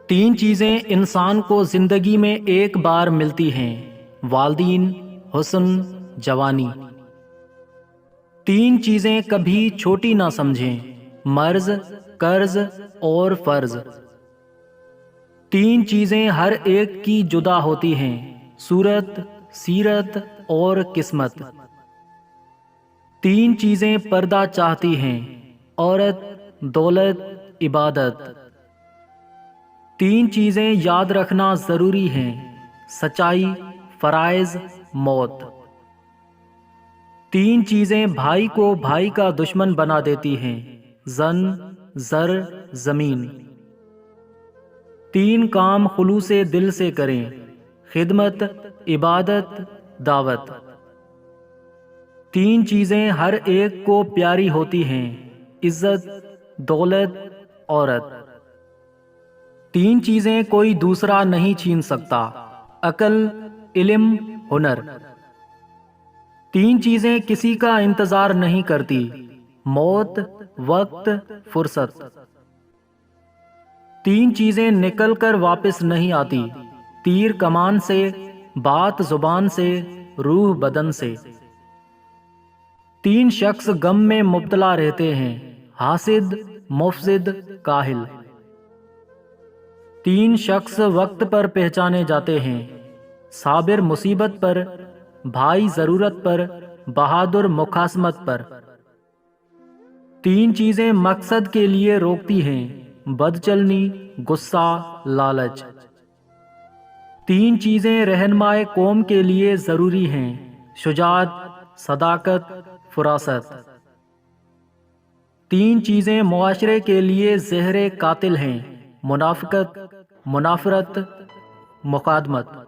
تین چیزیں انسان کو زندگی میں ایک بار ملتی ہیں: والدین، حسن، جوانی۔ تین چیزیں کبھی چھوٹی نہ سمجھیں: مرض، قرض اور فرض۔ تین چیزیں ہر ایک کی جدا ہوتی ہیں: صورت، سیرت اور قسمت۔ تین چیزیں پردہ چاہتی ہیں: عورت، دولت، عبادت۔ تین چیزیں یاد رکھنا ضروری ہیں: سچائی، فرائض، موت۔ تین چیزیں بھائی کو بھائی کا دشمن بنا دیتی ہیں: زن، زر، زمین۔ تین کام خلوص دل سے کریں: خدمت، عبادت، دعوت۔ تین چیزیں ہر ایک کو پیاری ہوتی ہیں: عزت، دولت، عورت۔ تین چیزیں کوئی دوسرا نہیں چھین سکتا: عقل، علم، ہنر۔ تین چیزیں کسی کا انتظار نہیں کرتی: موت، وقت، فرصت۔ تین چیزیں نکل کر واپس نہیں آتی: تیر کمان سے، بات زبان سے، روح بدن سے۔ تین شخص غم میں مبتلا رہتے ہیں: حاسد، مفسد، کاہل۔ تین شخص وقت پر پہچانے جاتے ہیں: صابر مصیبت پر، بھائی ضرورت پر، بہادر مخاصمت پر۔ تین چیزیں مقصد کے لیے روکتی ہیں: بدچلنی، غصہ، لالچ۔ تین چیزیں رہنمائے قوم کے لیے ضروری ہیں: شجاعت، صداقت، فراست۔ تین چیزیں معاشرے کے لیے زہر قاتل ہیں: منافقت، منافرت، مخادمت۔